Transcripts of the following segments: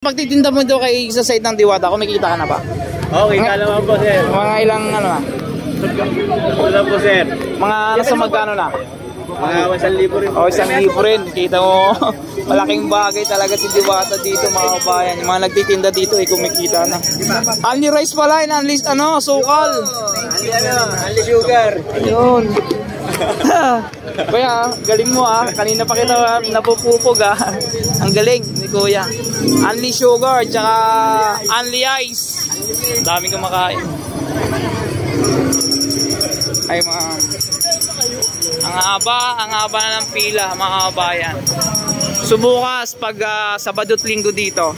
Pagtitinda mo doon kay sa side ng Diwata, kumikita ka na ba? Okay, naman po sir. Mga ilang ano na? Wala po sir. Mga nasa magkano na? Mga 1,000 rin po. O, 1,000 rin. Kita mo, malaking bagay talaga si Diwata dito mga kabayan. Yung mga nagtitinda dito ay kumikita na. Only rice pala, unli ano, sukal. Only sugar. Ayun. Kuya, galing mo ah. Kanina pa kita napupupog ah. Ang galing ni Kuya. Only sugar, tsaka only ice. Daming kumakain. Ay mga ang haba na ng pila mga kabayan. Subukas pag Sabado't Linggo dito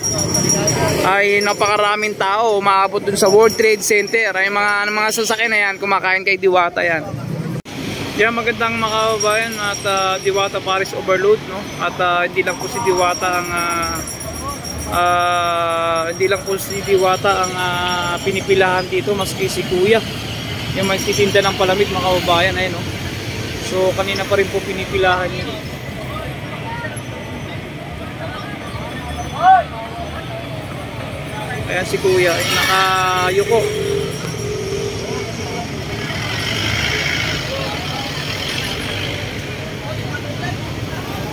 ay napakaraming tao umaabot dun sa World Trade Center. Ay mga sasakyan na yan, kumakain kay Diwata yan. Yan, magandang mga kabayan at Diwata Paris Overload, no? At hindi lang po si Diwata ang pinipilahan dito, maski si Kuya yung magtitinda ng palamig mga kabayan, ayun, no? So kanina pa rin po pinipilahan yun. Ayan si Kuya ay nakayuko.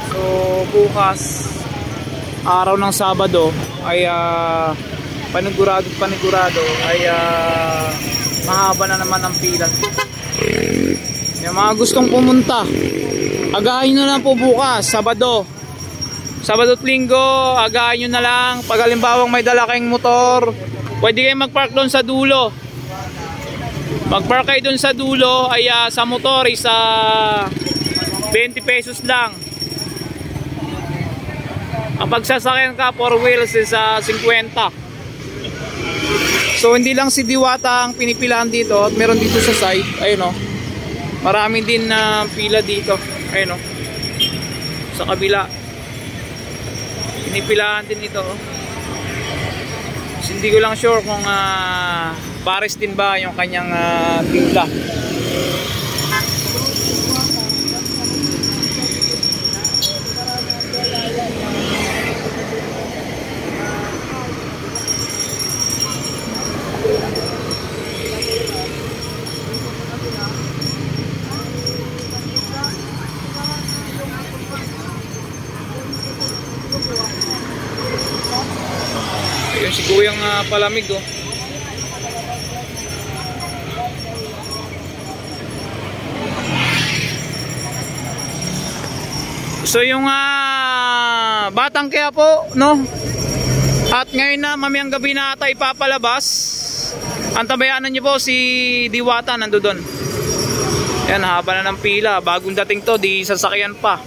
So bukas, araw ng Sabado ay panigurado ay mahaba na naman ang pila. Yung mga gustong pumunta, agahin nyo na po bukas, Sabado't Linggo, agahin nyo na lang. Pag halimbawang may dala kayong motor, pwede kayo mag-park doon sa dulo. Mag-park kayo doon sa dulo, ay sa motor is 20 pesos lang. Ang pagsasakyan ka 4 wheels is 50. So hindi lang si Diwata ang pinipilahan dito, at meron dito sa side, ayun o. Marami din na pila dito, ayun o. Sa kabila pinipilahan din ito o. So, hindi ko lang sure kung pares din ba yung kanyang pila. Ayun si Kuyang palamig oh. So yung Batang Quiapo, no? At ngayon na mamayang gabi na ata ipapalabas. Antabayanan niyo po si Diwata nando doon. Yan, haba na ng pila. Bagong dating to, di sasakyan pa.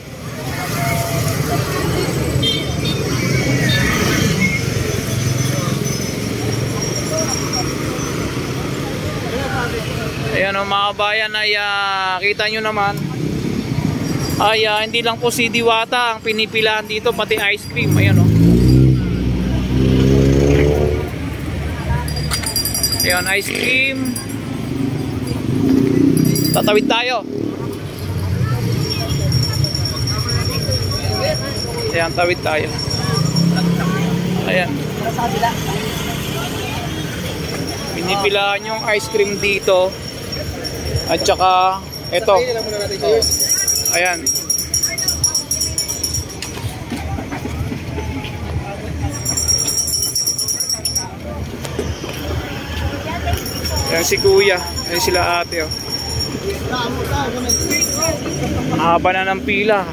Ayan o mga kabayan, ay kita nyo naman ay hindi lang po si Diwata ang pinipilahan dito, pati ice cream. Ayan o. Ayan, ice cream. Tatawid tayo. Ayan, tawid tayo. Ayan. Pinipilahan yung ice cream dito. At saka ito. Ayan. Ayan si Kuya. Ayan sila ate oh. Mahaba na ng pila.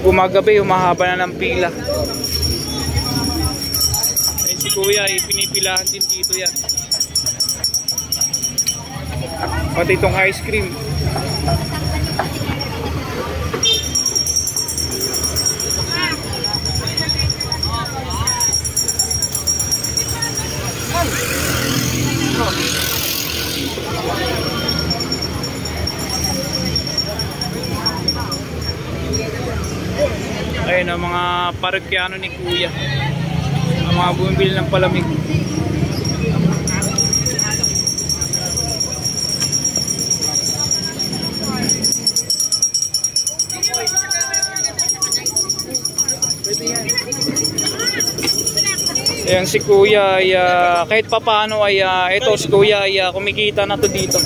Gumagabi, mahaba na ng pila. Ayan si Kuya, pinipilahan din dito yan. Pati itong ice cream. Ayun ang mga parokyano ni Kuya, ang mga bumibili ng palamig. Pwede yan. Ayan si Kuya ay kahit papaano ay ito si Kuya ay kumikita na to dito.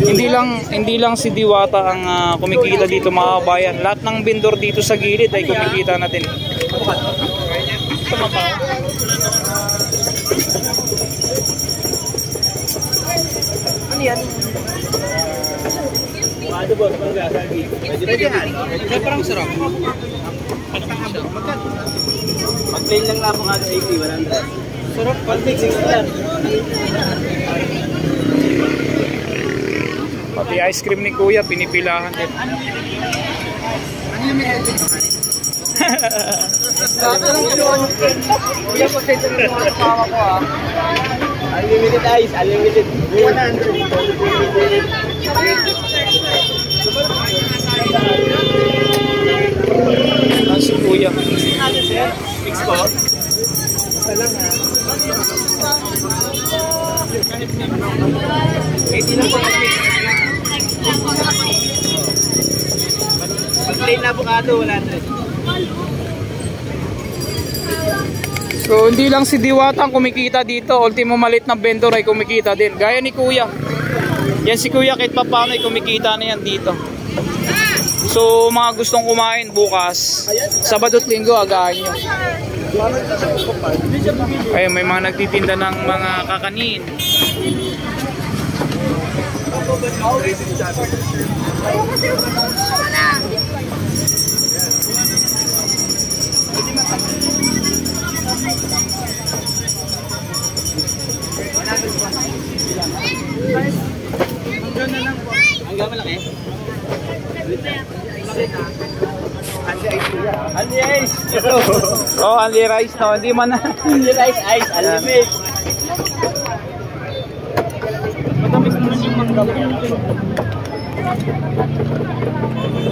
Hindi lang si Diwata ang kumikita dito mga kabayan. Lahat ng vendor dito sa gilid ay kumikita natin. Ano yan? Ano boss? Parang sarap. Pag-plain lang na po nga 80, 100. Sarap. Pag-mix, 60 lang. Pati ice cream ni Kuya pinipilahan din. Unlimited ice, unlimited. 100. Si Kuya. Mix po. Isa lang ha. 80 lang po mix. Pag-plain na avocado, 100. So hindi lang si Diwata ang kumikita dito, ultimo malit na vendor ay kumikita din. Gaya ni Kuya. Yan si Kuya kahit paano ay kumikita na yan dito. So mga gustong kumain bukas, Sabado at Linggo, agahan nyo. Ay, may mga nagtitinda ng mga kakanin. Hanggang malaki? Anli ice! Oh, only rice no, hindi man na. Anli rice ice, unlimited! Matamis naman yung manggap.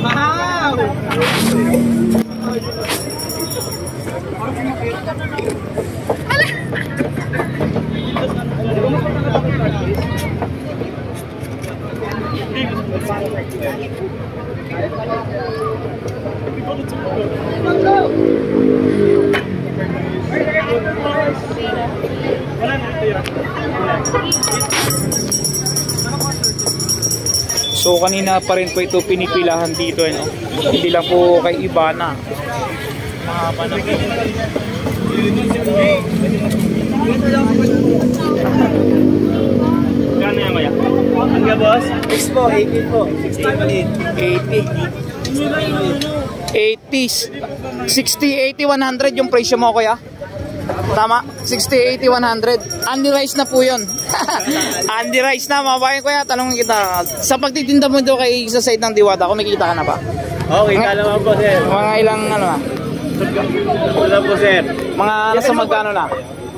Wow! So kanina pa rin po ito pinipilahan dito, no? Hindi lang po kay Ibana. Mahaba na. Gano'n yan maya? Hanggang boss? 6 po, 80 po. 60 maliit. 80. 60, 80, 100 yung presyo mo, Kuya? Tama? 60, 80, 100. Andy Rice na po yun. Andy Rice na, mabayan Kuya. Tanongin kita. Sa pagtitinda mo doon kay sa side ng Diwata, kumikita ka na ba? Okay, kalaman po sir. Mga ilang ano na? Wala po sir. Mga nasa magkano na?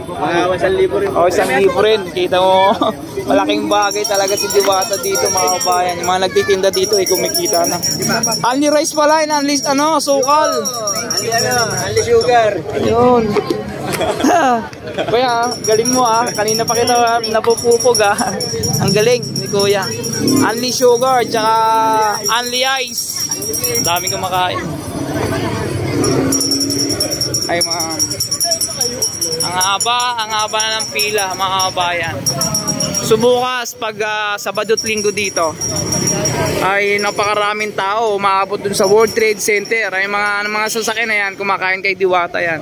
Mga 1,000 rin. O, 1,000 rin. Kita mo, malaking bagay talaga si Diwata dito mga kabayan. Yung mga nagtitinda dito ay kumikita na. Andy Rice pala, unli sukal. Anli sugar. Ayun. Kuya, galing mo kanina pa kita napupupog Ang galing ni Kuya. Only sugar, tsaka only ice. Daming kumakain. Ay ma'am. Ang haba na ng pila mga kabayan. Subukas pag Sabado at Linggo dito ay napakaraming tao umaabot dun sa World Trade Center. Ay mga sasakyan na yan, kumakain kay Diwata yan.